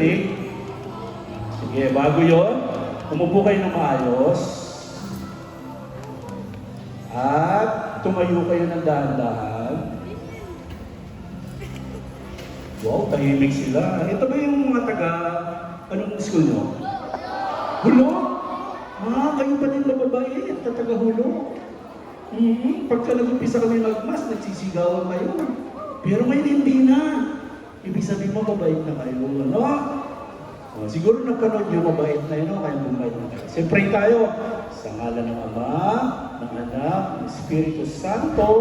Sige, bago yon, umupo kayo ng maayos. At tumayo kayo ng dahan-dahan. Wow, tahimik sila. Ito ba yung mga anong school nyo? Hulo? Kayo pa din na babae, taga-hulo. Pagka nag-umpisa kami magmas, nagsisigawan kayo. Pero ngayon hindi na. Ibig sabihin mo, mabait na kayo, no? Siguro napanood nyo, mabait na yun, kaya bumait na kayo. Siyempre tayo, sa ngalan ng Ama, ng Anak, ng Espiritu Santo.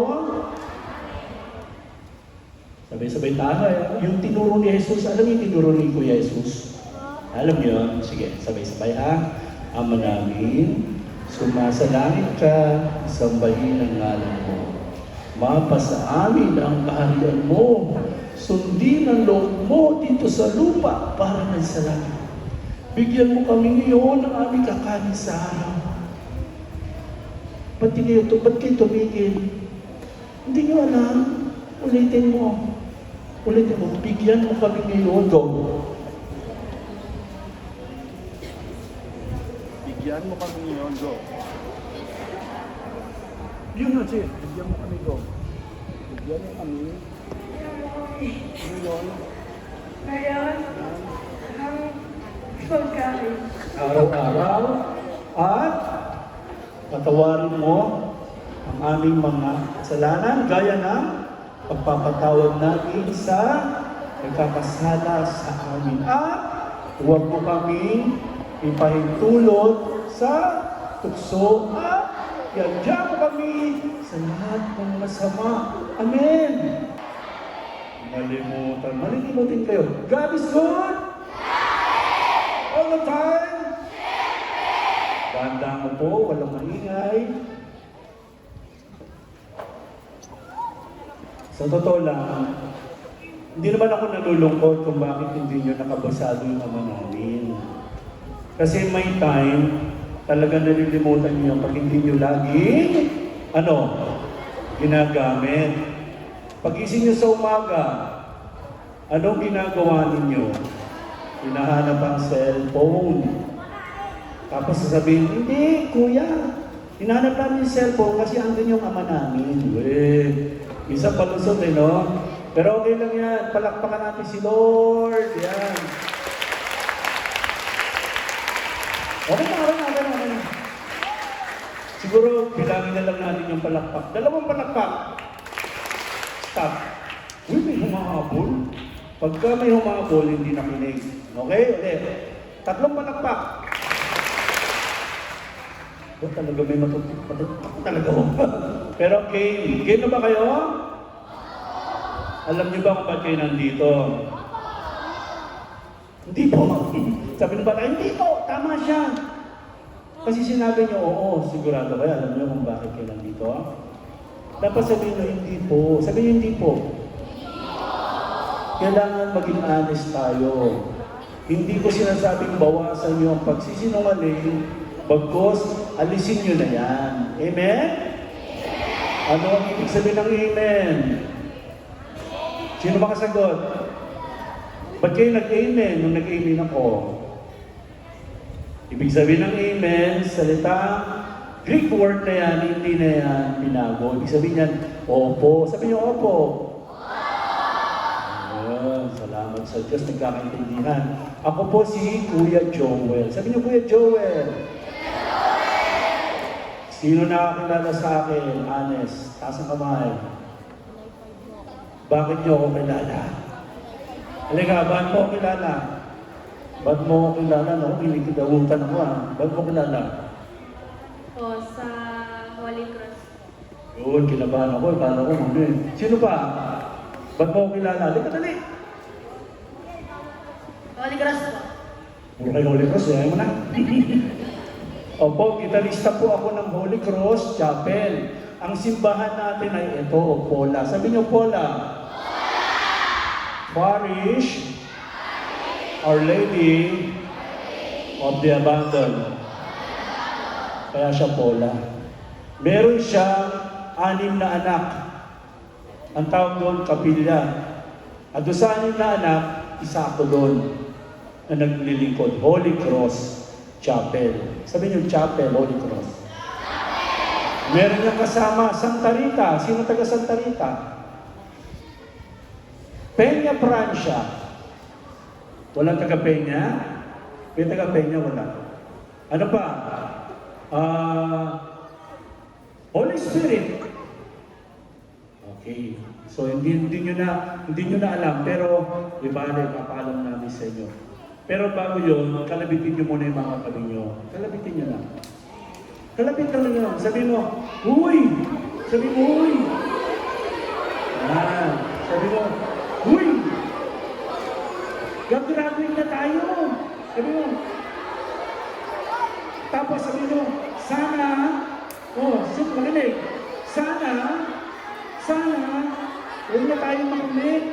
Sabay-sabay tayo. Yung tinuro ni Jesus, alam yung tinuro ni Kuya Jesus? Alam niyo? Sige, sabay-sabay ha. Ama namin, sumasalangit ka, sambahin ang ngalan mo. Mapasa amin ang kaharian mo. Sundin ang loob mo dito sa lupa para na sa langit. Bigyan mo kami ngayon ng aming kakanin sa araw. Ba't kayo tumigil? Hindi nyo alam. Ulitin mo. Bigyan mo kami ngayon. Go. Bigyan mo kami ngayon, go. Yun na, Che. Bigyan mo kami, go. Bigyan mo kami. Ngayon. Ngayon, ang pagkain. Araw-araw. At patawarin mo ang aming mga kasalanan gaya ng pagpapatawad natin sa nagkakasala sa amin. At huwag mo kami ipahintulot sa tukso at yadya mo kami sa lahat ng masama. Amen. Malilimutin kayo. God is good. All the time. Dahan-dahan mo po, walang maingay. Sa totoo lang, hindi naman ako nalulungkot kung bakit hindi nyo nakabasado yung Ama namin. Kasi may time, talaga nalilimutan nyo yung pag hindi nyo laging, ginagamit. Pag-ising nyo sa umaga, anong ginagawa ninyo? Hinahanap ang cellphone. Tapos sasabihin, hindi, kuya. Hinahanap namin yung cellphone kasi andun yung Ama namin. Isa palusot no? Pero okay lang yan. Palakpakan natin si Lord. Yan. Okay na. Siguro, bilangin na lang natin yung palakpak. 2 palakpak. Stop. May humahabol. Pagka may humahabol, hindi nakinig. Okay? Ulit. 3 palakpak. Talaga may matutupak talaga ho. Pero game. Game na ba kayo? Alam niyo ba kung ba't kayo nandito? Hindi po. Sabi ng bata, hindi po. Tama siya. Kasi sinabi niyo, oo, sigurado kayo. Alam niyo kung bakit kayo nandito? Dapat sabihin niyo, hindi po. Sabihin niyo, hindi po. Kailangan maging honest tayo. Hindi ko sinasabing bawasan niyo ang pagsisinungaling, bagkos, alisin niyo na yan. Amen? Ano ang ibig sabihin ng amen? Sino makasagot? Ba't kayo nag-amen nung nag-amen ako? Ibig sabihin ng amen, salita, Greek word na yan, hindi na yan binago. Ibig sabihin yan, opo. Sabi niyo, opo. Ayan, salamat sa Diyos, nagkakaintindihan. Ako po si Kuya Joel. Sabi niyo, Kuya Joel. Sino nakakilala sa akin? Honest. Taas ang kamay. Bakit niyo ako kilala? Halika, bakit mo ako kilala? Bakit mo ako kilala? No? Kinikidahutan ako Bakit mo kilala? Sa Holy Cross. Yun, kinabahan ako. Paano ko Sino pa? Bakit mo ako kilala? Halika, dali. Holy Cross po. Puro kayo Holy Cross, ayaw mo na. Opo, gitarista po ako ng Holy Cross Chapel. Ang simbahan natin ay ito, Pola. Sabi niyo, Pola. Parish, Our Lady of the Abandoned. Kaya siya Pola. Meron siyang 6 na anak. Ang tawag doon, kapilya. At doon sa 6 na anak, isa ako doon. na naglilingkod. Holy Cross Chapel. Sabi niyo, Chapel, Holy Cross. Meron niyang kasama, Santa Rita. Sino taga Santa Rita? Peña Francia. Walang taga Peña? May taga Peña, wala. Ano pa? Holy Spirit. Okay. So hindi nyo na alam, pero ibalik, papaalam namin sa inyo. Pero bago yun, kalabitin nyo muna yung mga katabi nyo. Kalabitin nyo na. Kalabitin lang yun. Sabi mo, huy! Sabi mo, huy! Sabi mo, huy! Gagraduate na tayo! Sabi mo. Tapos sabi mo, sana, makinig, sana, huwag na tayo makulit.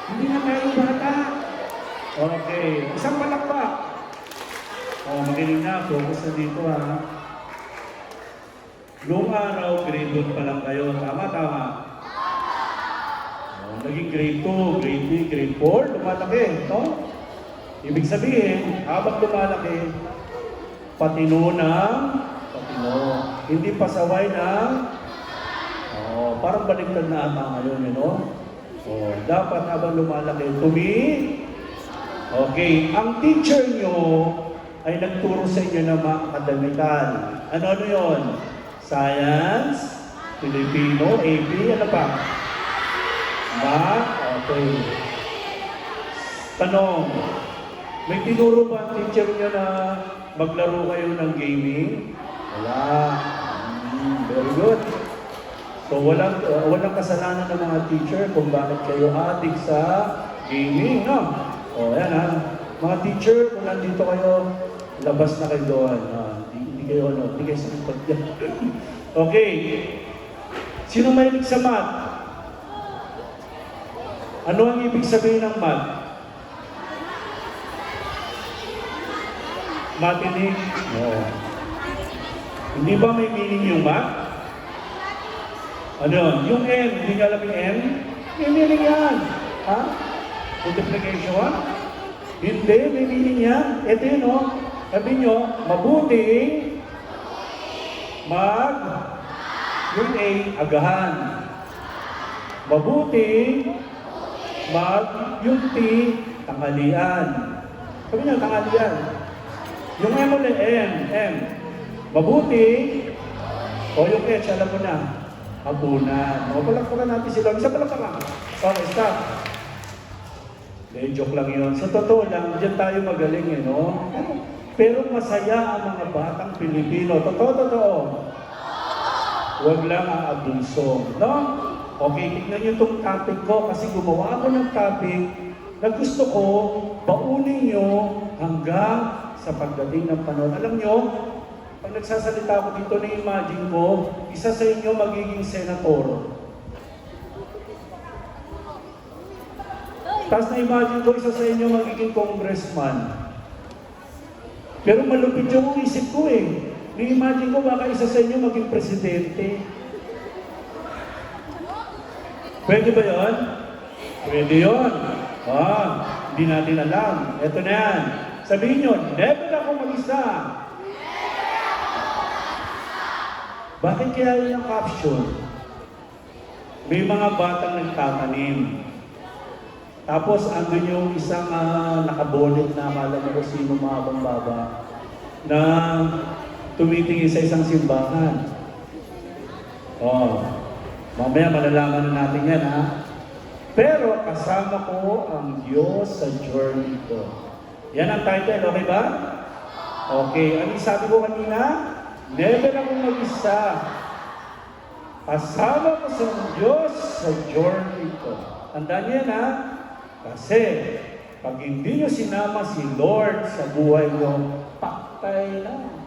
Hindi na tayo bata. Okay, isang palakpak. Makinig na, focus na dito ha. Noong araw, grade 1 pa lang kayo. Tama. Naging grade 2, grade 3, grade 4, lumalaki. No? Ibig sabihin, habang lumalaki, patino. Hindi pasaway ng parang baliktad na ata ngayon, dapat habang lumalaki, Okay, ang teacher nyo ay nagturo sa inyo ng mga akademikan. Ano yun? Science, Filipino, AP, ano pa? Math, okay. Tanong, may tinuro ba ang teacher nyo na maglaro kayo ng gaming? Wala. Very good. So walang kasalanan ng mga teacher kung bakit kayo addict sa gaming, no? Ayan ha. Mga teacher, kung nandito kayo, labas na kayo doon. Hindi kayo sakit yan. Okay. Sino mahilig sa math? Ano ang ibig sabihin ng math? Matinig? No. Hindi ba may meaning yung math? Ano yun? Yung M, hindi nyo alam yung M? May meaning yan. Ha? Multiplication? Hindi, may meaning yan. Ito yun, no? Sabi nyo, mabuting yung A, agahan. Mabuting yung T, tanghalian. Sabi nyo, tanghalian. Yung M ulit, M. Mabuting, yung H, alam mo na, hapunan. Palakpakan natin sila. Isa palakpakan. Okay, stop. Joke lang yun. Sa totoo lang, diyan tayo magaling, no? Pero masaya ang mga batang Pilipino. Totoo. Huwag lang ang abulso, no? Okay, tignan nyo itong topic ko kasi gumawa ako ng topic na gusto ko baunin nyo hanggang sa pagdating ng panahon. Alam nyo, pag nagsasalita ako dito, na-imagine ko, isa sa inyo magiging senator. Tapos na-imagine ko, isa sa inyo magiging congressman. Pero malupit yung isip ko Na-imagine ko, baka isa sa inyo maging presidente. Pwede ba yun? Pwede yun. Hindi natin alam. Ito na yan. Sabihin nyo, never ako mag-isa. Bakit kaya yun ang caption? May mga batang nagtatanim. Tapos andun yung isang nakabonet na akala mo kung sino mahabang baba na tumitingin sa isang simbahan. Mamaya malalaman na natin yan Pero kasama ko ang Diyos sa journey ko. Yan ang title, okay ba? Okay, ano sabi ko kanina? Never akong mag-isa. Kasama ko sa Diyos sa journey ko. Tandaan yan Kasi pag hindi nyo sinama si Lord sa buhay nyo, paktay na.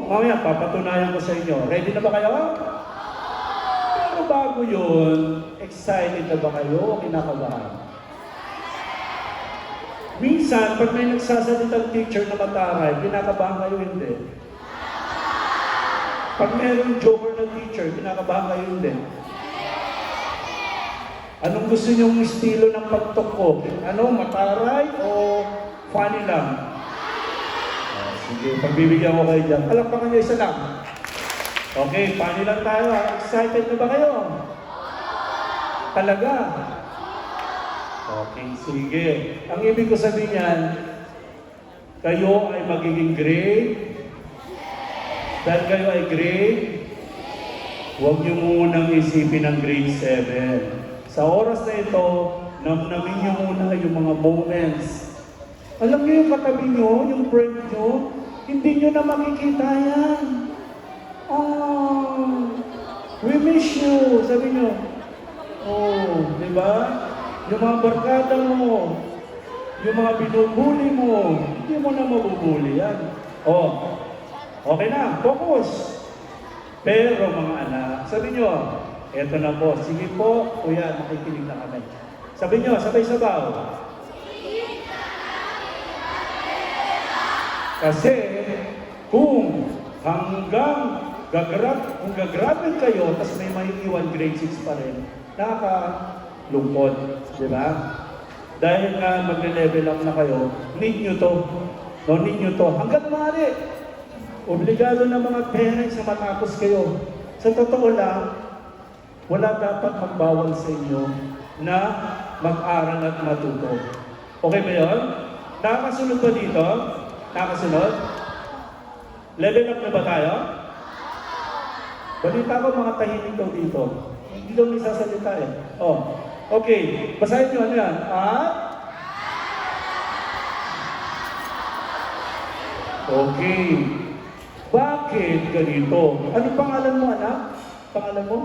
Mamaya papatunayan ko sa inyo. Ready na ba kayo? Pero bago yun, excited na ba kayo o kinakabahan? Minsan, pag may nagsasalitang teacher na mataray, kinakabahan kayo hindi. Pag mayroong joker na teacher, kinakabahan kayo hindi. Anong gusto niyong estilo ng pagtok ko? Ano, mataray o funny lang? Sige, pagbibigyan ko kayo dyan. Palakpakan niyo isa lang. Okay, funny lang tayo. Excited na ba kayo? Talaga? Okay, sige. Ang ibig ko sabihin yan, kayo ay magiging grade. Dahil kayo ay grade, huwag niyo munang isipin ang grade 7. Sa oras na ito, namnamin niyo muna yung mga moments. Alam niyo yung katabi niyo, yung friend niyo, hindi niyo na makikita yan. Oh, we miss you, sabi niyo. Oh, di ba? Yung mga barkada mo, yung mga binubuli mo, hindi mo na mabubuli yan. Oh, okay na, focus. Pero mga anak, sabi nyo, eto na po, sige po, kuya, makikinig na kami. Sabi nyo, sabay-sabaw. Kasi, kung gagrabe kayo, tapos may maiiwan grade 6 pa rin, nakakalungkot, di ba? Dahil nga magle-level up na kayo, need nyo to. No, need nyo to. Hanggang maaari, obligado ng mga parents na matapos kayo. Sa totoo lang, wala dapat magbawal sa inyo na mag-aral at matuto. Okay ba yun? Nakakasunod ba dito? Nakakasunod? Level up na ba tayo? Balita ko mga tahimik daw dito. Hindi daw may sasalita eh. Oh, okay. Basahin nyo ano yan? Okay. Bakit ganito? Ano pangalan mo, anak? Pangalan mo?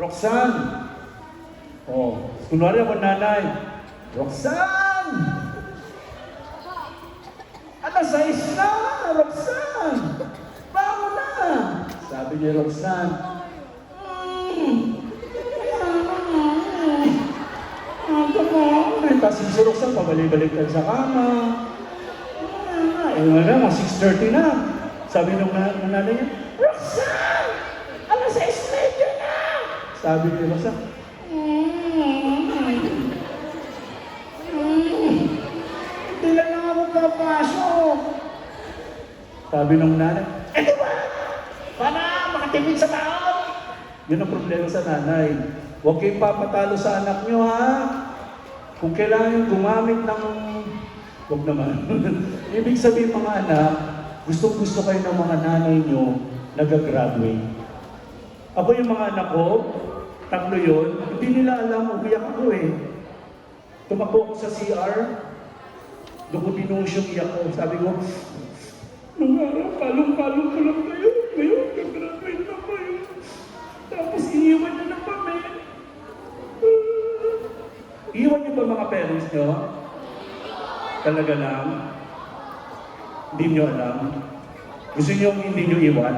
Roxanne. Oh, kunwari ako nanay. Roxanne! Alas 6 na! Roxanne! Bago na! Sabi ni Roxanne. Tapos si Roxanne, pabalik-balik sa kama. Mga 6:30 na. Sabi nung nanay niya, Roxanne! Alas 6:30 na! Sabi ni Roxanne, hindi lang ako papasok. Sabi nung nanay, di ba? Para makatingin sa taon. Yun ang problema sa nanay. Huwag kayong papatalo sa anak nyo, ha? Kung kailangan yung gumamit ng... Huwag naman. Ibig sabihin mga anak, gustong-gusto kayo ng mga nanay nyo nag-graduate. Ako yung mga anak ko, 3 yun, hindi nila alam, umiyak ako eh. Tumakbo ko sa CR, doon ko dinungs yung iyak ko. Sabi ko, nung araw, kalong-kalong ko lang kayo. Ngayon, nag-graduate na kayo. Tapos iniwan nyo na kami. Iwan nyo ba mga parents nyo? Talaga lang? Hindi nyo alam? Gusto nyo hindi nyo iwan?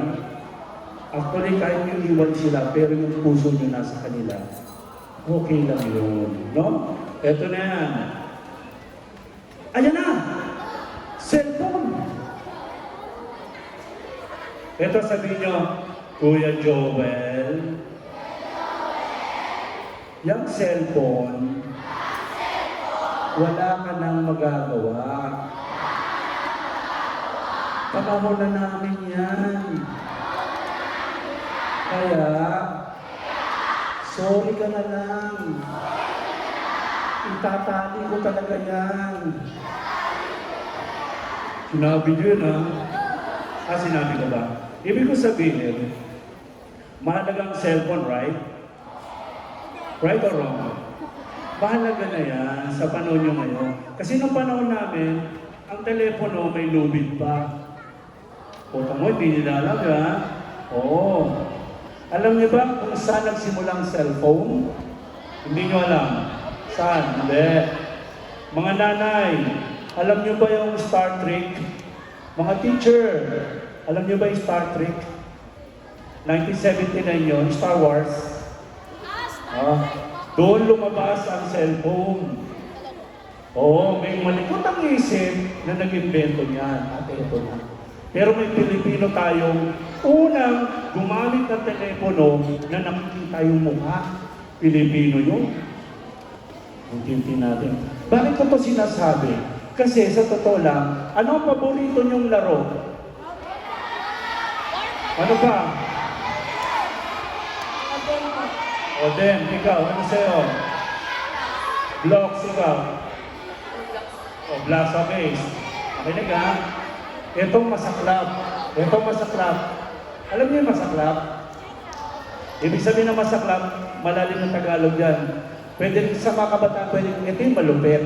Actually, kahit nyo iwan sila, pero yung puso nyo nasa kanila, okay lang yun. No? Eto na yan. Ayan na! Cellphone! Eto sabihin nyo, Kuya Joel, yung cellphone, wala ka nang magagawa. Panahon na namin yan. Kaya, sorry ka na lang. Itatali ko talaga yan. Sinabi nyo yun, ha? Sinabi ko ba? Ibig ko sabihin, mahalagang cellphone, right? Right or wrong? Mahalaga na yan sa panahon nyo ngayon. Kasi nung panahon namin, ang telepono may lubid pa. Puta mo, hindi nila alam, ha? Oo. Alam niyo ba kung saan nagsimulang cellphone? Hindi nyo alam. Saan? Hindi. Mga nanay, alam niyo ba yung Star Trek? Mga teacher, alam niyo ba yung Star Trek? 1979 yun, Star Wars. Doon lumabas ang cellphone. Oo, may malikot ang isip na nag-invento niyan. At ito na. Pero may Pilipino tayong unang gumamit ng telepono na nakikita yung mukha. Pilipino yun. Unti-unti natin. Bakit ko to sinasabi? Kasi sa totoo lang, ano ang paborito niyong laro? Ano pa? Odem, ikaw, ano sa'yo? Blocks, ikaw? O, blast base. Makinig ha? Itong masaklap. Itong masaklap. Alam niyo yung masaklap? Ibig sabihin ng masaklap, malalim na Tagalog yan. Pwede sa mga kabataan, pwede, ito yung malupit.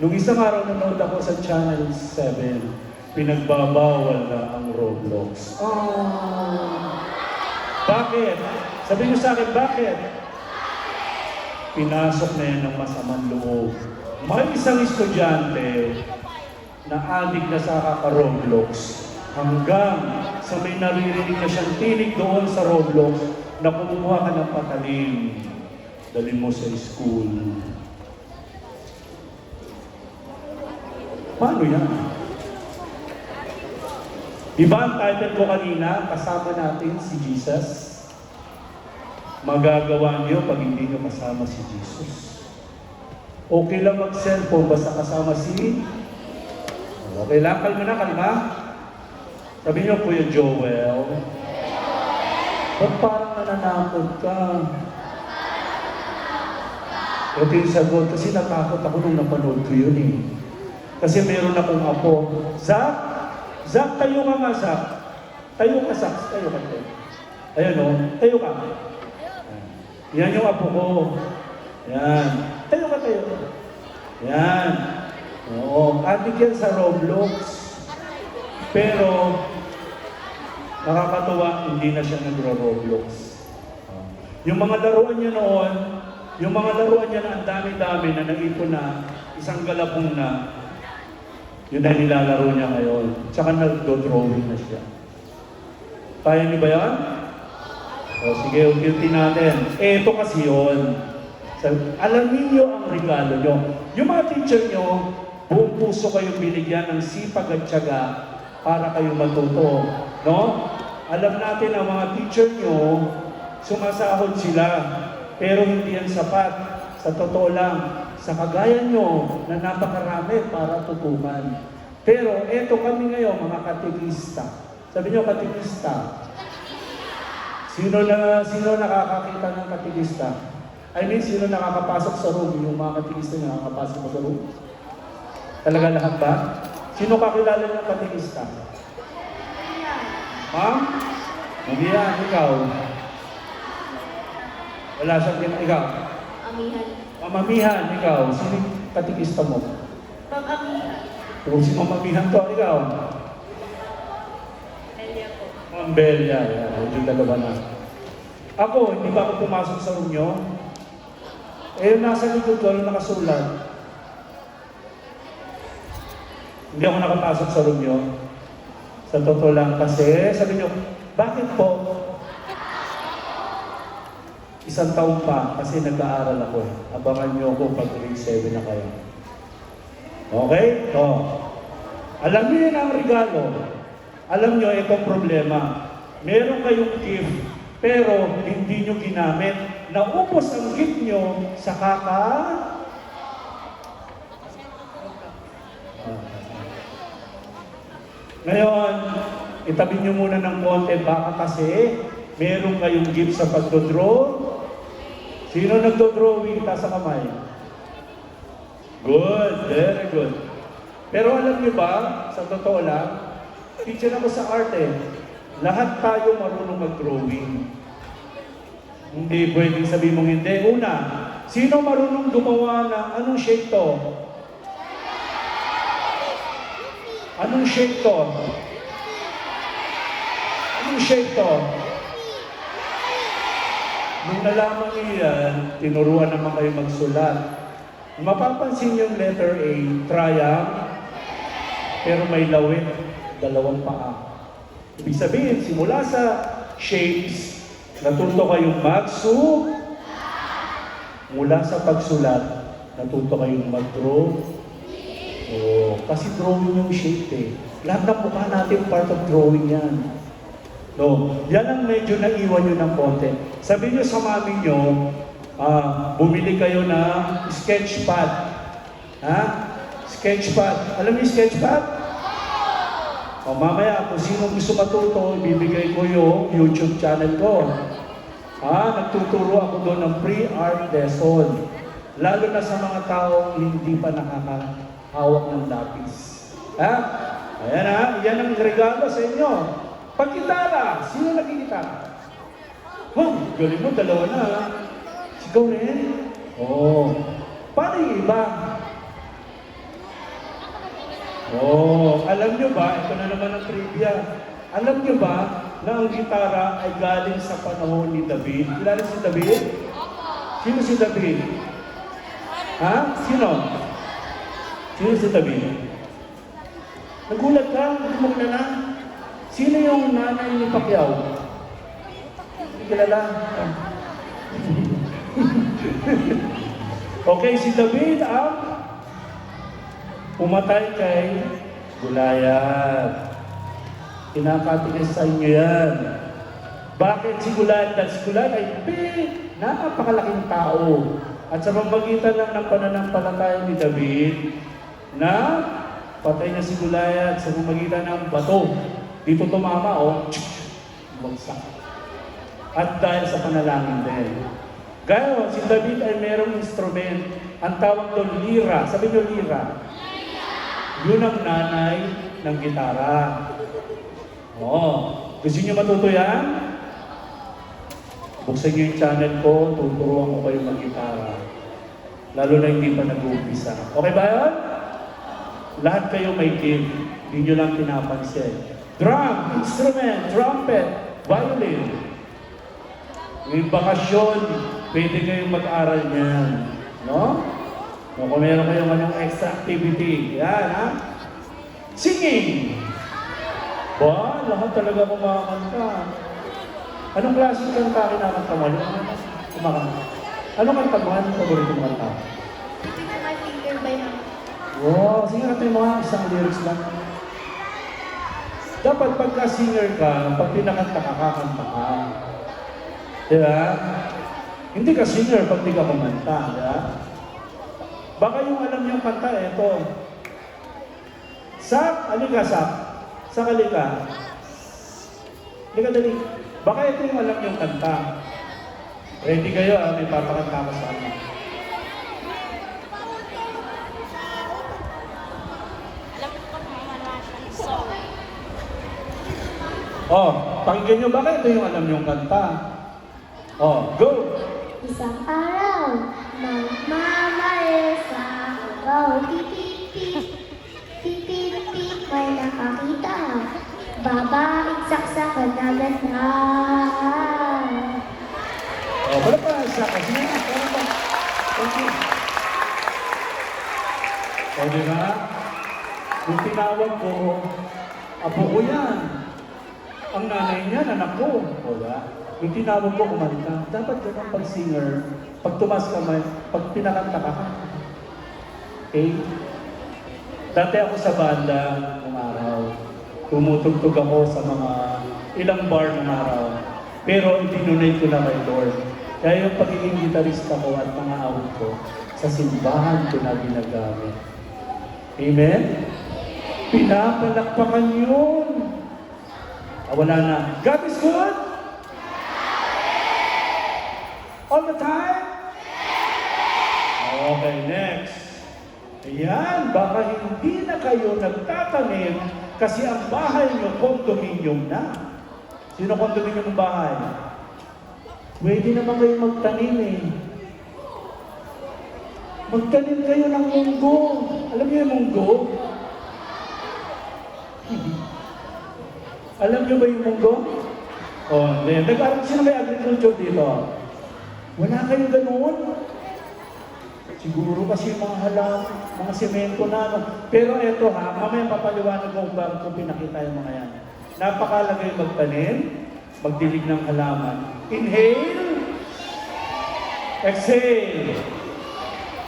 Nung isang araw nanood ako sa Channel 7, pinagbabawal na ang Roblox. Oh. Bakit? Sabi niyo sa akin, bakit? Pinasok na yan ng masamang loob. May isang estudyante na adik na sa kaka-Roblox hanggang sa may naririnig na siyang tinig doon sa Roblox na kumuha ka ng patalim. Dalhin mo sa school. Paano yan? Diba ang title ko kanina, kasama natin si Jesus? Magagawa niyo pag hindi niyo kasama si Jesus. Okay lang mag-cellphone basta kasama si... Okay lang, kalma. Sabi niyo, Kuya Joel, ba't parang nananakot ka? Ito yung sagot, kasi natakot ako nung napanood ko yun eh. Kasi meron akong apo. Zach, tayo ka nga, Zach. Tayo ka, Zach. Tayo ka. Ayan o, tayo ka. Yan yung apo ko. Yan. Tayo ka. Yan. Oo, adik yan sa Roblox. Pero, nakakatuwa, hindi na siya nagro-Roblox. Yung mga laruan niya noon, yung mga laruan niya na ang dami-dami na naipon na, isang galapong na, yun na nilalaro niya ngayon. Tsaka nag-drawing na siya. Kaya niyo ba yan? O sige, unti natin. Ito kasi yun. Alam niyo ang regalo niyo. Yung mga teacher niyo, buong puso kayong binigyan ng sipag at tiyaga para kayo matuto. No? Alam natin ang mga teacher niyo, sumasahod sila. Pero hindi yan sapat. Sa totoo lang, sa kagaya nyo na napakarami para tutukan. Pero eto kami ngayon, mga katekista. Sabi nyo, katekista. Sino nakakakita ng katekista? I mean, sino nakakapasok sa room? Yung mga katekista na nakakapasok sa room? Talaga lahat ba? Sino kakilala ng katekista? Ma'am? Mamihan, ikaw. Wala siyang ikaw. Amihan. Mamamihan, ikaw. Sino yung katikista mo? Amihan. Kung si mamamihan to, ikaw. Elia po. Ma'am Belia, yan. Yung dalawa na. Ako, hindi ba ako pumasok sa room nyo? Yung nasa likod ko, yung nakasulat. Hindi ako nakapasok sa room nyo. Sa totoo lang kasi, sabi nyo, bakit po? Isang taon pa kasi nag-aaral ako eh. Abangan niyo ako pag grade 7 na kayo. Okay? O. Alam niyo yun ang regalo. Alam niyo, itong problema. Meron kayong gift, pero hindi niyo ginamit. Naubos ang gift niyo sa Ngayon, itabi niyo muna ng konti. Baka kasi meron kayong gift sa pagdodraw. Sino nagdo-drawing? Taas ang kamay. Good, very good. Pero alam niyo ba, sa totoo lang, teacher ako sa arte. Lahat tayo marunong mag-drawing. Hindi pwedeng sabihin mong hindi. Una, sino marunong gumawa ng anong shape to? Anong shape to? Anong shape to? Nung nalaman niyo yan, tinuruan naman kayo magsulat. Mapapansin niyo yung letter A, triangle, pero may lawit, dalawang paa. Ibig sabihin, simula sa shapes, natuto kayong mula sa pagsulat, natuto kayong mag-draw. Kasi drawing yung shape eh. Lahat ng mukha natin part of drawing yan. No, yan ang medyo naiwan nyo ng konti. Sabi nyo sa mami nyo, bumili kayo ng sketch pad. Ha? Sketch pad. Alam niyo yung sketch pad? O mamaya, kung sino gusto matuto, ibibigay ko yung YouTube channel ko. Nagtuturo ako doon ng free art lesson. Lalo na sa mga taong hindi pa nakakahawak ng lapis. Ha? Ayan ha, yan ang regalo sa inyo. Pagkitara, sino nagkikitara? Oh, galing mo, dalawa na. Sigaw rin? Oo. Paano yung iba? Alam nyo ba, ito na naman ang trivia. Alam nyo ba na ang gitara ay galing sa panahon ni David? Kilala si David? Sino si David? Ha? Sino? Sino si David? Nagulat ka? Hindi mo kilala? Sino yung nanay ni Pacquiao? Hindi kilala? Okay, si David ang pumatay kay Goliath. Kinakatigas sa inyo yan. Bakit si Goliath? Dahil si Goliath ay napakalaking tao. At sa pamagitan lang ng pananampalataya ni David, na patay na si Goliath sa pamagitan ng bato. Dito tumama, bagsak. At dahil sa panalangin din. Gaya, si David ay merong instrument. Ang tawag doon, lira. Sabi niyo, lira. Yun ang nanay ng gitara. Gusto niyo matuto yan? Buksan niyo yung channel ko, tuturuan ko kayo mag-gitara. Lalo na hindi pa nag-uumpisa. Okay ba yan? Lahat kayo may gift. Hindi nyo lang pinapansin. Drum, instrument, trumpet, violin. Yung bakasyon, pwede kayong mag-aral niyan. No? Kung meron kayong anong extra activity. Yan, ha? Singing! Ba, lahat talaga kumakanta. Anong klaseng kanta kinakanta mo? Kumakanta. Anong kanta mo? Anong paborito mo kanta? My finger by now. Wow, sige natin mo isang lyrics lang. Dapat pagka singer ka, pag pinakanta ka, kakanta ka. Diba? Hindi ka singer pag di ka kumanta. Diba? Baka yung alam niyong kanta, eto. Sak, alika sak. Sak, alika. Alika dali. Baka ito yung alam niyong kanta. Ready kayo, may papakanta ko sa amin. Pakinggan nyo, baka ito yung alam niyong kanta. Go! Isang araw, magmamalesa, titip-tip, titip-tip, may nakakita. Babaeng saksakan na ganda. Wala pa, isa kasi na. Wala pa. Thank you. Diba? Kung tinawag ko, apo ko yan. Ang nanay niya, anak ko. Wala. Yung tinawag ko kumanta, dapat ganun pag singer, pag tumas ka man, pag pinakanta ka. Okay? Dati ako sa banda ng araw. Tumutugtog ako sa mga ilang bar ng araw. Pero itinunay ko na kay Lord. Kaya yung pagiging gitarista ko at mga awit ko, sa simbahan ko na ginagamit. Amen? Pinapalakpakan yun. Wala na. God is good? All the time? Okay, next. Ayan, baka hindi na kayo nagtatanim kasi ang bahay nyo, condominium na. Sino condominium ng bahay? Pwede naman kayo magtanim eh. Magtanim kayo ng munggo. Alam niyo yung munggo? Alam niyo ba yung munggo? Hindi. Sino may agriculture dito? Wala kayong ganoon. Siguro kasi mga halang, mga semento na. Pero eto ha, mamaya papaliwanag ko kung pinakita yung mga yan. Napakalagay magtanim, magdilig ng halaman. Inhale. Exhale.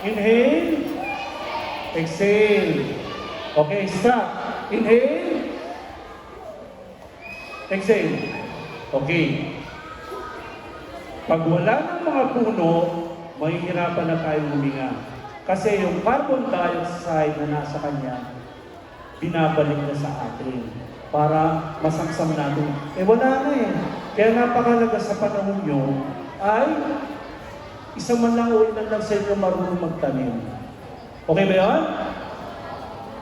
Inhale. Exhale. Okay, stop. Inhale. Exhale. Okay. Pag wala ng mga puno, mahihirapan na tayong huminga. Kasi yung carbon dioxide na nasa kanya, binabalik na sa atin para masaksam natin. Wala na eh. Kaya napakalaga sa panahon nyo ay isa man lang o ilan lang sa inyo marunong magtanim. Okay ba yan?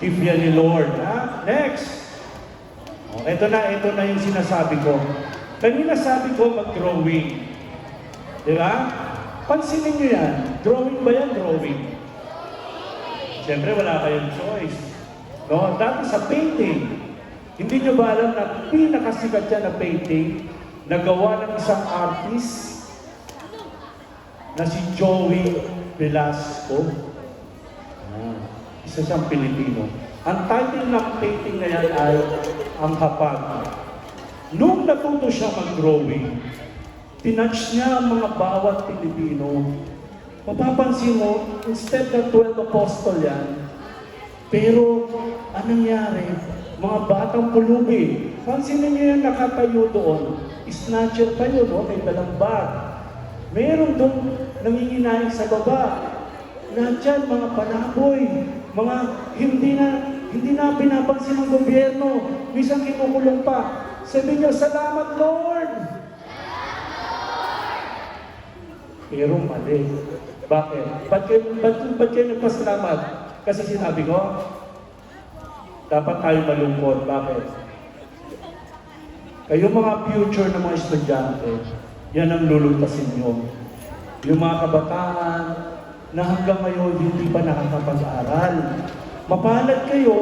Give yan ni Lord. Ha? Next. Ito na yung sinasabi ko. Kanina sabi ko mag-drawing. Di ba? Pansinin nyo yan. Drawing ba yan? Drawing. Siyempre wala kayong choice. No? Dati sa painting, hindi nyo ba alam na pinakasikat yan na painting na gawa ng isang artist na si Joey Velasco? Isa siyang Pilipino. Ang title ng painting na yan ay Ang Hapag. Nung natuto siya mag-drawing, tinouch niya ang mga bawat Pilipino. Mapapansin mo, instead na 12 apostol yan, pero anong nangyari? Mga batang pulubi. Pansinin niyo yung nakatayo doon. Snatcher pa yun, no? May dalang bag. Meron doon nanginginayang sa baba. Nandyan, mga panaboy, mga hindi na pinapansin ng gobyerno. Minsan kinukulong pa. Sabi niyo, salamat Lord! Pero mali. Bakit? Ba't kayo nagpasalamat? Kasi sinabi ko, dapat tayo malungkot. Bakit? Kayo mga future ng mga estudyante, yan ang lulutasin nyo. Yung mga kabataan na hanggang ngayon hindi pa nakakapag-aral. Mapalad kayo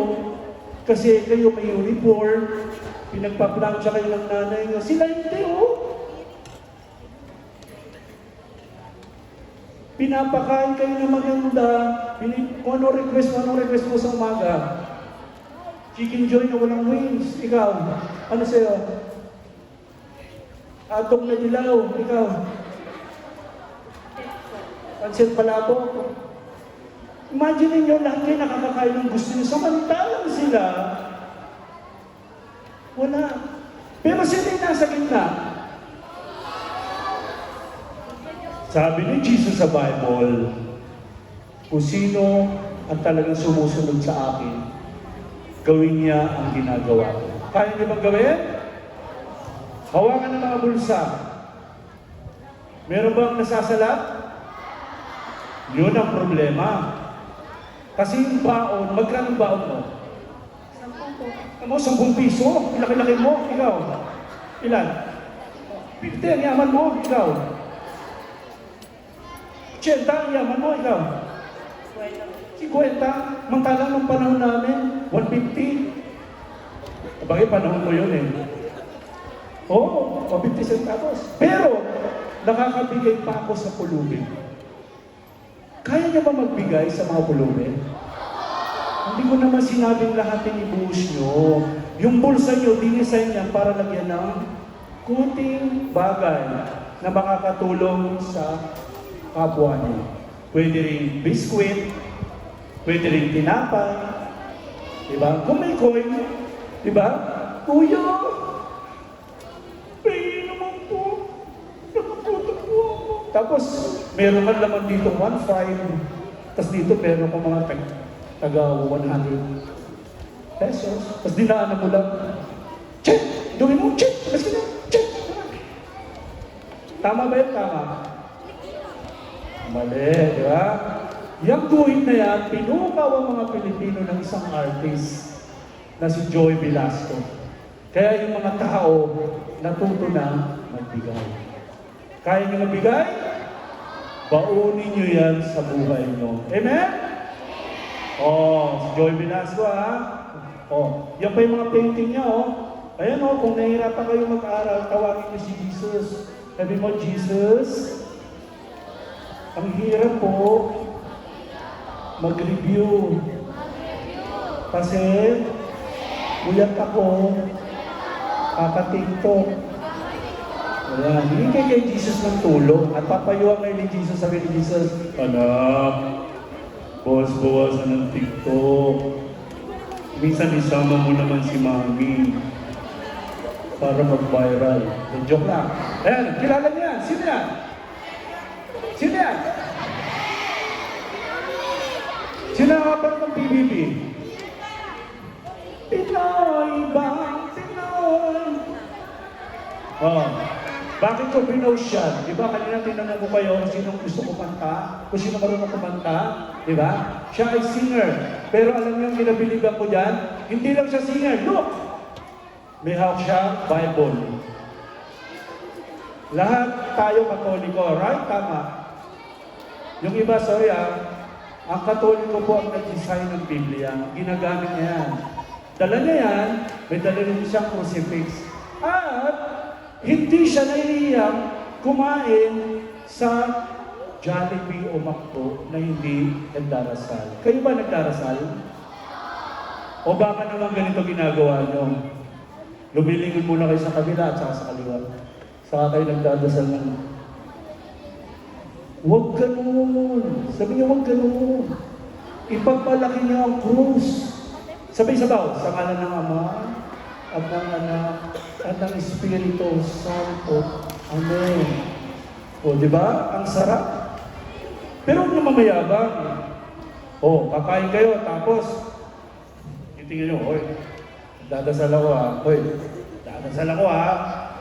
kasi kayo may uniform, pinagpa-plancha kayo ng nanay nyo. Sila hindi, oh! Pinapakain kayo ng maganda. Kung ano request mo sa umaga? Chicken joy na walang wings. Ikaw, ano sa'yo? Atong na dilaw. Ikaw. Pansit palabok. Imagine niyo lahat kayo nakakakain ng gusto niyo. Samantalang sila, wala. Pero sila yung nasa gitna. Sabi ni Jesus sa Bible, kung sino ang talagang sumusunod sa akin, gawin niya ang ginagawa ko. Kaya niyo bang gawin? Hawakan ng mga bulsa. Meron bang nasasalat? Yun ang problema. Kasi yung baon, magkano baon mo? 10 po. 10 piso? Laki-laki mo? Ikaw? Ilan? 50, ang yaman mo? Ikaw? 80, ang yaman mo? Ikaw? 50, mantalang ng panahon namin, 150. Bagay, panahon mo yun eh. Oo, 50 centavos. Pero, nakakabigay pa ako sa pulubi. Kaya niya ba magbigay sa mga pulubi? Hindi ko naman sinabing lahat ibuhos nyo. Yung bulsa nyo, dinisign niya para lagyan ng kunting bagay na makakatulong sa kapwa nyo. Pwede rin biskwit, pwede rin tinapay, diba? Kung may coin, diba? Kuya, pay naman po. Nakaputo po ako. Tapos, meron ka naman dito 1.5. Tapos dito, meron ko mga taga 100 pesos. Tapos dinaanan mo lang, check! Gawin mo, check! Tapos ka na, check! Tama ba yun? Tama. Mali, di ba? Yung guhit na yan, pinukaw ang mga Pilipino ng isang artist na si Joey Velasco. Kaya yung mga tao natuto na magbigay. Kaya nyo magbigay? Baunin nyo yan sa buhay nyo. Amen? Oh, si Joey Velasco ha. Oh, yan pa yung mga painting niya oh. Ayan oh, kung nahihirapan kayo mag-aral, tawagin niyo si Jesus. Sabi mo, Jesus, ang hirap po mag-review. Kasi, uyak ako, kaka-TikTok. Ayan, hindi kay Jesus ng tulong. At papayuan kayo ni Jesus, sabi ni Jesus, anak, bawas-bawasan ng TikTok. Minsan isama mo naman si Mami. para mag-viral. Joke lang. Ayan, kilala niyo yan. Sino yan? Sino yan? Sino ang kapag ng PBB? Pinoy bang Pinoy? Oh, bakit ko pinost siya? Di ba kanina tinanong ko kayo kung sino gusto kumanta? Kung sino marunong kumanta? Di ba? Siya ay singer. Pero alam niyo ang kinabiligan ko dyan? Hindi lang siya singer. Look! May hawak siya, Bible. Lahat tayo Katoliko, right? Tama. Yung iba, sorry ang Katoliko po ang nag-design ng Biblia. Ginagamit niya yan. Dala niya yan, may dala rin siyang crucifix. At hindi siya nahihiyang kumain sa Jollibee o McDo na hindi nagdarasal. Kayo ba nagdarasal? O baka naman ganito ginagawa nyo? Lumilingon muna kayo sa kabila at saka sa kaliwa. Saka kayo nagdadasal ng huwag ganun. Sabi niyo, huwag ganun. Ipagpalaki niyo ang krus. Sabay-sabaw, sa ngalan ng Ama, at ng Anak, at ng Espiritu Santo. Amen. O, di ba? Ang sarap. Pero huwag niyo mamayabang. O, kakain kayo, tapos, titingin niyo, oy, dadasal ako Oy, dadasal ako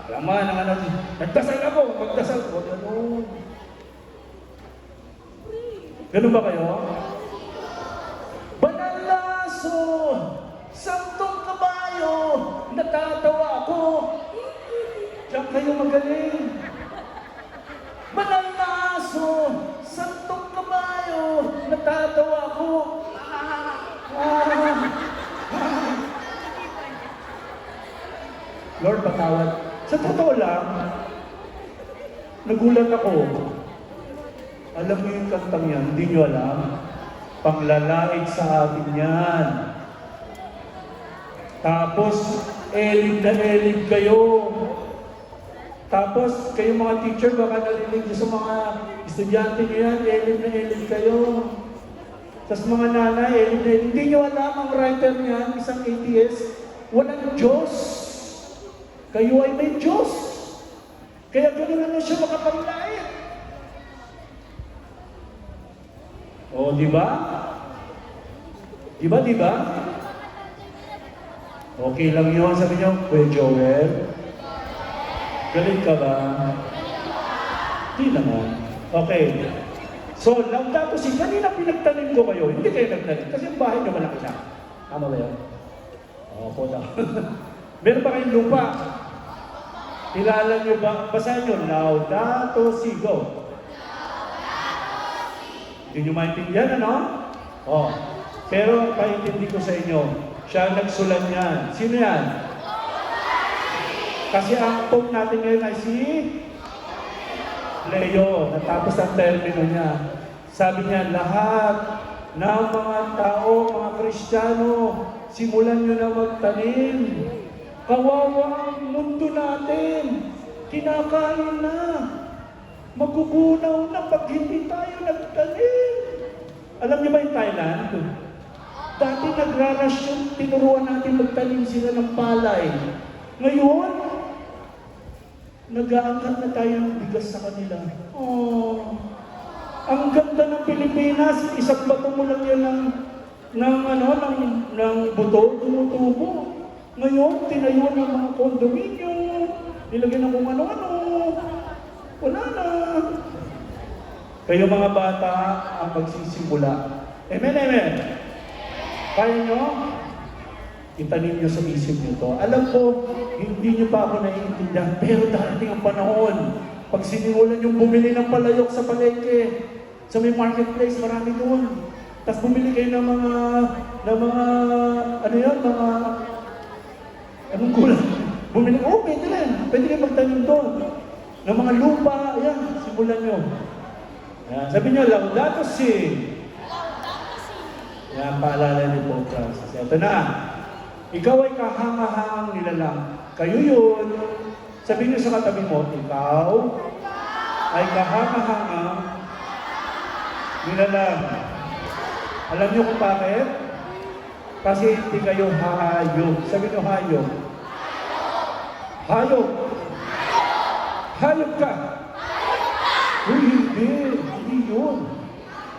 Laman ang anak. Nagdasal ako, magdasal ko. Ganun. Ganun ba kayo? Banalaso, santong kabayo, natatawa ako. Diyan kayo magaling. Banalaso, santong kabayo, natatawa ako. Lord, patawad. Sa totoo lang, nagulat ako. Alam mo yung kantang yan, hindi nyo alam. Panglalait sa atin yan. Tapos, elib na elib kayo. Tapos, kayo mga teacher, baka narinig nyo sa mga estudyante nyo yan, elib na elib kayo. Tapos mga nanay, elib na elib. Hindi nyo alam ang writer niyan, isang atheist, walang Diyos. Kayo ay may Diyos. Kaya gano'n na siya makapanglait. O, di ba? Di ba, di ba? Okay lang yun. Sabi niyo, Kuya Joel, galing ka ba? Di naman. Okay. So, tapos kanina pinagtanim ko kayo. Hindi kayo nagtanim. Kasi yung bahay niyo malaki na. Tama ba yun? Opo na. Meron ba kayong lupa? Kilala niyo ba? Basahin niyo, Laudato Si. Go. Hindi niyo maintindihan, ano? Oh. Pero paintindi ko sa inyo, siya nagsulat niyan. Sino yan? Kasi ang pope natin ngayon ay si Leo. Natapos ang termino niya. Sabi niya, lahat ng mga tao, mga Kristiyano, simulan niyo na magtanim. Kawawa ang mundo natin. Kinakain na. Magugunaw na pag hindi tayo nagtanim. Alam niyo ba yung Thailand? Dati nagrarasyon, tinuruan natin magtanim sila ng palay. Ngayon, nag-aangkat na tayo ng bigas sa kanila. Oh, ang ganda ng Pilipinas, isang bato mo lang yan ng buto, tumutubo. Ngayon, tinayo ng mga kondominyo, nilagyan ng kung ano-ano. Wala na. Kayo mga bata ang magsisimula. Amen, amen. Kaya nyo? Itanim nyo sa isip nyo to. Alam ko, hindi nyo pa ako naiintindihan, pero darating ang panahon. Pag sinimulan yung bumili ng palayok sa palengke, sa may marketplace, marami doon. Tapos bumili kayo ng mga, anong kulang? Bumili, pwede rin. Pwede kayo magtanim doon. Ng mga lupa, ayan, simulan nyo. Ayan, sabi nyo, Laudato Si. Ayan, paalala ni Pope Francis. Ito na. Ikaw ay kahanga-hangang nilalang. Kayo yun. Sabi nyo sa katabi mo, ikaw ay kahanga-hangang nilalang. Alam nyo kung bakit? Kasi hindi kayo hayop. Sabi nyo hayop. Hayop. Hayop ka. Uy, hindi yun.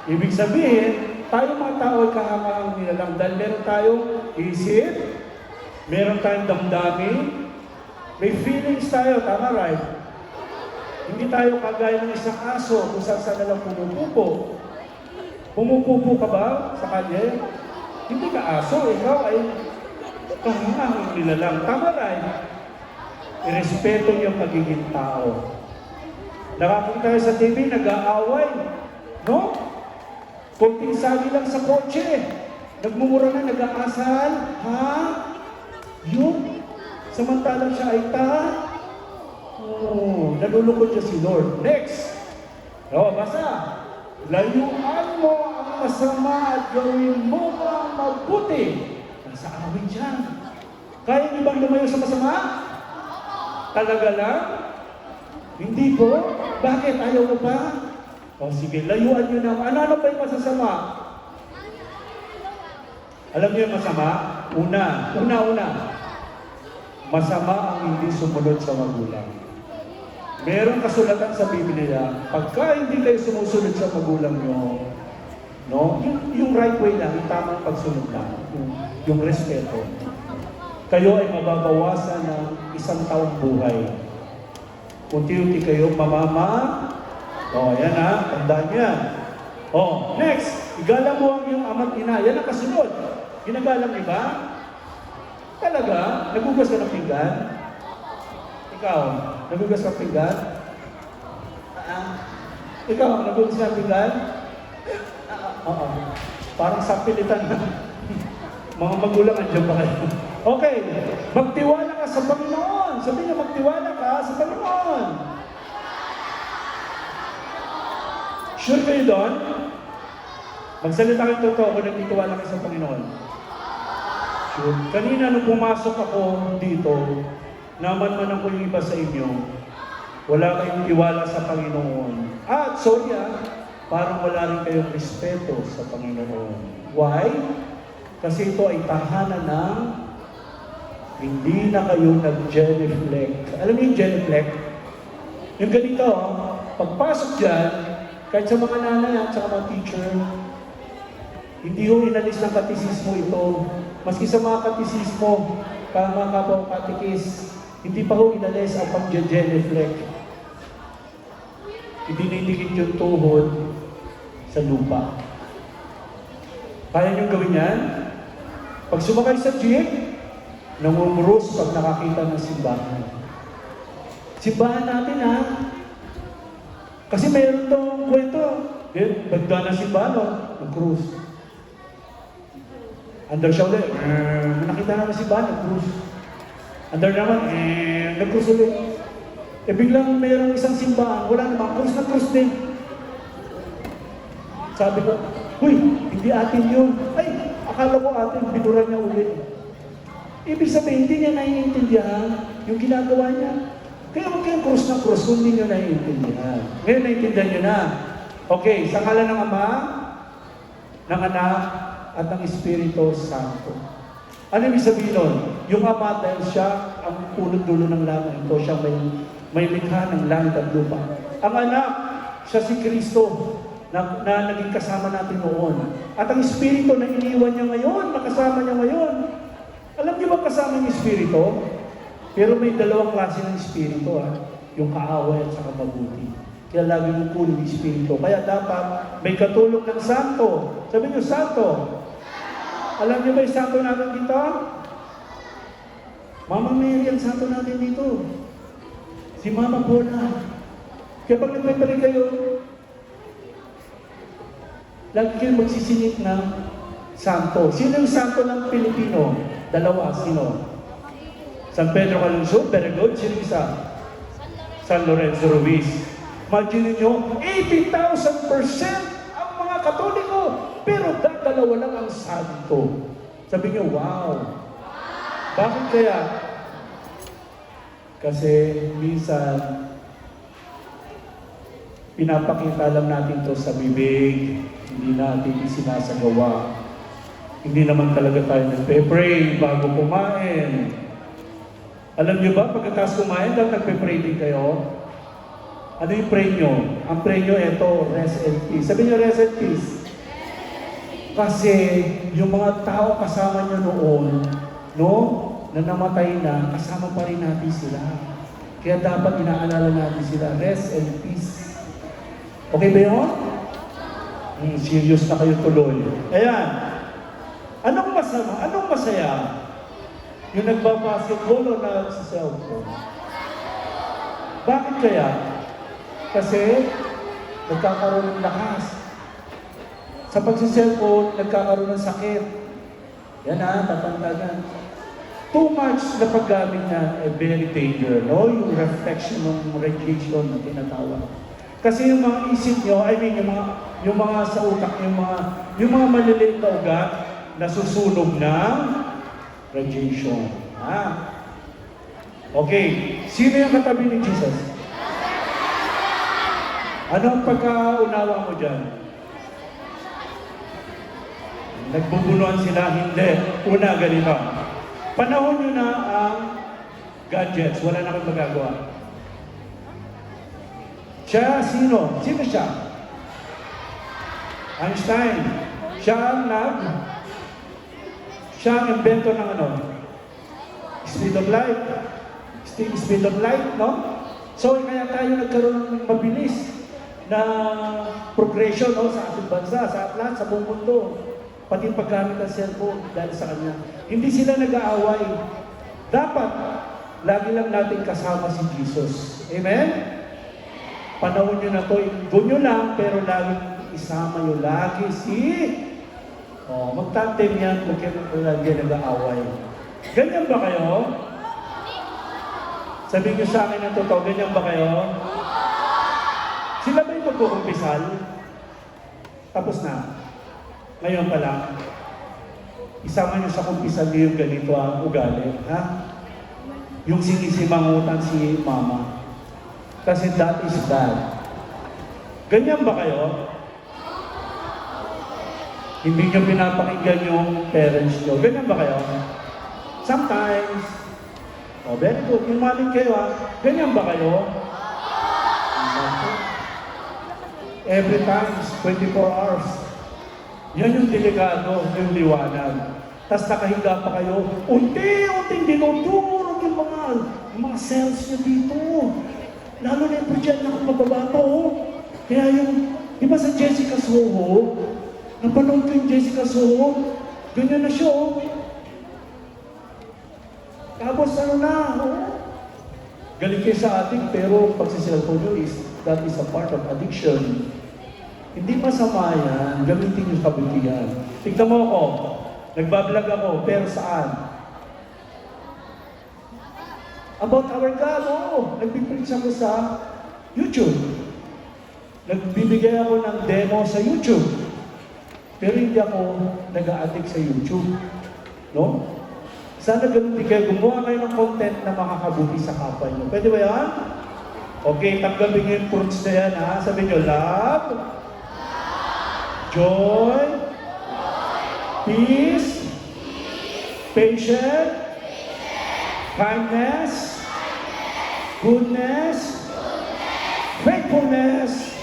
Ibig sabihin, tayo mga tao ay kahangaang nilalang dahil meron tayong isip, meron tayong damdamin, may feelings tayo, tama right? Hindi tayo kagaya ng isang aso kung saan na lang pumupupo. Pumupupo ka ba sa kanya? Hindi ka aso, ikaw ay kahangaang nilalang. Tama right? Irespeto niyo ang pagiging tao. Nakakita tayo sa TV, nag-aaway. No? Kunting sabi lang sa kotse. Nagmumura na, nag-aasal. Ha? Yun. Samantalang siya ay nalulungkot siya si Lord. Next. O, basa. Layuan mo ang masama at gawin mo ang mabuti. Nasa awit dyan. Kaya niyo bang lumayo sa masama? Talaga lang? Hindi po? Bakit? Ayaw mo ba? O sige, layuan nyo na. Ano ba yung masasama? Alam niyo yung masama? Una. Masama ang hindi sumunod sa magulang. Merong kasulatan sa Biblia, pagka hindi kayo sumusunod sa magulang nyo, no? Yung right way lang, yung tamang pagsunod lang, yung respeto. Kayo ay mababawasan ng 1 taong buhay. Unti-unti kayo mamama. O, yan ha, tandaan yan. O, next, igalang mo ang iyong ama't ina. Yan ang kasunod. Ginagalang niyo ba? Talaga? Nagugas ka ng pinggan? Ikaw, nagugas ka ng pinggan? Ikaw, nagugas ka ng pinggan? Oo. Parang sapilitan na. Mga magulang, andyan ba kayo? Okay, magtiwala ka sa Panginoon. Sabi niya, magtiwala ka sa Panginoon. Sure kayo doon? Magsalita kayo totoo kung nagtitiwala kayo sa Panginoon. Sure. Kanina nung pumasok ako dito, naman-manan ko yung iba sa inyo, wala kayong tiwala sa Panginoon. Sorry parang wala rin kayong respeto sa Panginoon. Why? Kasi ito ay tahanan ng hindi na kayo nag-genuflect. Alam niyo yung genuflect? Yung ganito, pagpasok dyan, kahit sa mga nanay at sa mga teacher, hindi ho inalis ng katisismo ito. Maski sa mga katisismo, mga kapwa katikis, hindi pa ho inalis ang pag-genuflect. Idinidikit yung tuhod sa lupa. Kaya niyong gawin yan? Pag sumakay sa jeep, namumurus pag nakakita ng simbahan. Simbahan natin Kasi mayroon itong kwento. Pagdaan ng simbahan, nag-cruise. Andar siya ulit, nakita naman ng simbahan, nag-cruise. Andar naman, nag-cruise ulit. Biglang mayroong isang simbahan, wala naman, cruise na cruise din. Sabi ko, huy, hindi atin yun. Ay, akala ko atin, binuran niya ulit. Ibig sabihin, hindi niya naiintindihan yung ginagawa niya. Kaya huwag kayong cross na cross kung hindi niyo naiintindihan. Ngayon, naiintindihan niyo na. Okay, sa ngalan ng Ama, ng Anak, at ng Espiritu Santo. Ano ibig sabihin nun? Yung Ama, dahil siya ang punot-dulo ng langit. Ito siya may likha ng langit at lupa. Ang Anak, siya si Kristo na naging kasama natin noon. At ang Espiritu na iniwan niya ngayon, nakasama niya ngayon. Alam niyo ba kasama yung Espiritu? Pero may dalawang klase ng Espiritu, yung kaaway at saka mabuti. Kaya lagi mo po yung Espiritu. Kaya dapat may katulong ng Santo. Sabi niyo, Santo. Alam niyo ba yung Santo natin dito? Mama Mary ang Santo natin dito. Si Mama Paula. Kaya pag nagpapalik kayo, lagi kayo magsisingit ng Santo. Sino yung Santo ng Pilipino? Dalawa, sino? San Pedro Calungsod, very good. Sino isa? San Lorenzo Ruiz. Imagine nyo, 80,000% ang mga Katoliko, pero dalawa lang ang Santo. Sabi nyo, wow. Bakit kaya? Kasi minsan, pinapakita lang natin to sa bibig, hindi natin isinasagawa. Hindi naman talaga tayo nagpe-pray bago kumain. Alam niyo ba, pagkatapos kumain, dapat nagpe-pray din kayo? Ano yung pray nyo? Ang pray nyo, eto, rest and peace. Sabi niyo, rest and peace. Kasi yung mga tao kasama nyo noon, no, na namatay na, kasama pa rin natin sila. Kaya dapat inaalala natin sila, rest and peace. Okay ba yun? Serious na kayo tuloy. Ayan. Anong masama? Anong masaya? Yung nagbabasketball o nagsa-cellphone? Bakit kaya? Kasi nagkakaroon ng lakas. Sa pagsa-cellphone, nagkakaroon ng sakit. Yan tatanda yan. Too much na paggamit niya, very danger, no? Yung reflection ng radiation na tinatawag. Kasi yung mga isip nyo, yung mga sa utak, yung mga maliliit na ugat, nasusunog ng radiation. Okay, sino yung katabi ni Jesus? Anong pagkaunawa mo dyan? Nagbubunuan sila? Hindi. Una, ganito. Panahon nyo na ang gadgets. Wala na kang magagawa. Siya, sino? Sino siya? Einstein. Siya ang invento ng ano? Speed of light. Speed of light, no? So, kaya tayo nagkaroon ng mabilis na progression, no? Sa ating bansa, sa lahat, sa buong mundo. Pati paggamit ng cellphone dahil sa kanya. Hindi sila nag-aaway. Dapat, lagi lang natin kasama si Jesus. Amen? Panahon nyo na to, doon nyo lang, pero lagi isama nyo lagi magtandem yan, huwag kayo lagi nag-aaway. Ganyan ba kayo? Sabihin nyo sa akin ng totoo, ganyan ba kayo? Sila ba yung magkukumpisal? Tapos na. Ngayon pa lang, isama nyo sa kumpisal niyo yung ganito ang ugali. Ha? Yung sinisimangutan si mama. Kasi that is bad. Ganyan ba kayo? Hindi nyo pinapakinggan yung parents nyo. Ganyan ba kayo? Sometimes. Very good. Yung mamin kayo ganyan ba kayo? Every time, 24 hours. Yan yung delikado, yung liwanag. Tapos nakahiga pa kayo, unti-unting dinudurog yung mga cells nyo dito. Lalo na yung dyan na mababa pa, Kaya yung, di ba sa Jessica Soho, napanood ko yung Jessica Soho, ganyan na siya, Tapos galing kayo sa ating, pero pagsiselfone nyo that is a part of addiction. Hindi masama yan, gamitin yung kabutihan. Tignan mo ako, nagbablog ako, pero saan? About our God, nagpipreach ako sa YouTube. Nagbibigay ako ng demo sa YouTube. Pero hindi ako nag-a-addict sa YouTube. No? Sana ganun din kayo, gumawa kayo ng content na makakabuti sa kapwa nyo. Pwede ba yan? Okay, tanggapin nyo yung fruits na yan, Sabi nyo, love, joy, peace, patience, kindness, goodness, faithfulness,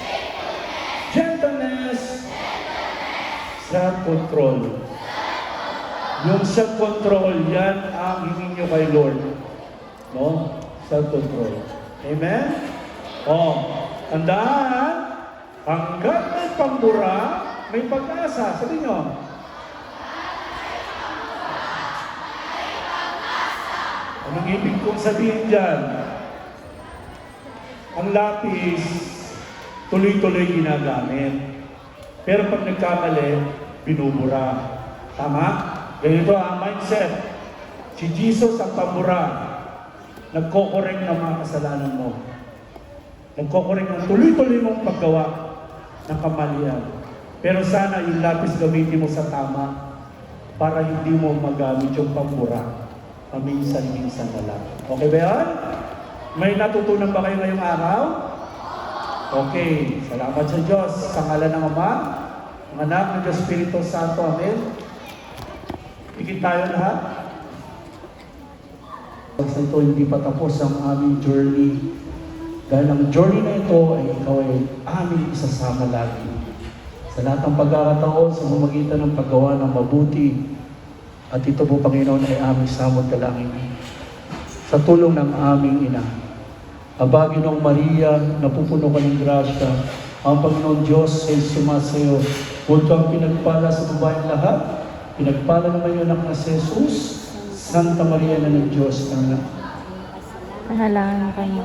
gentleness, self-control. Yung self-control, yan ang hingin nyo kay Lord. No? Self-control. Amen? Tandaan, hanggat may pambura, may pag-asa. Sabi nyo. Anong ibig kong sabihin dyan? Ang lapis, tuloy-tuloy ginagamit. Pero pag nagkamali, binubura. Tama? Ganito ang mindset. Si Jesus ang pambura. Nagko-correct ng mga kasalanan mo. Nagko-correct ng tuloy-tuloy mong paggawa ng kamalian. Pero sana yung lapis gamitin mo sa tama para hindi mo magamit yung pambura. Paminsan-minsan na lang. Okay ba yan? May natutunan ba kayo ngayong araw? Okay. Salamat sa Diyos. Sa ngalan ng Ama, ng Anak, ng Espiritu Santo. Amen. Ikit tayo lahat. Basta ito hindi pa tapos ang aming journey. Dahil ang journey na ito ay ikaw ay aming isasama lagi. Sa lahat ng pagkakataon, sa pamamagitan ng paggawa ng mabuti. At ito po, Panginoon, ay aming samot dalangin. Sa tulong ng aming ina. Aba, Ginoong Maria, napupuno ka ng grasya. Ang Panginoon Diyos ay sumasayo. Huwag kang pinagpala sa babaeng lahat. Pinagpala naman yung anak na si Jesus. Santa Maria na ng Diyos, Anak. Nahalangan kami.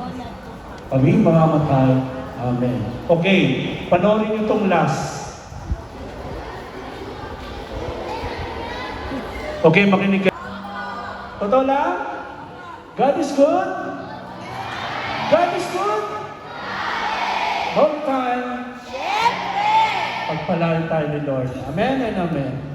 Kami mamamatay. Amen. Okay, panoorin niyo itong last. Okay, makinig kayo. Totoo lang? God is good? God is good? All the time? Pagpalain tayo ni Lord. Amen and amen.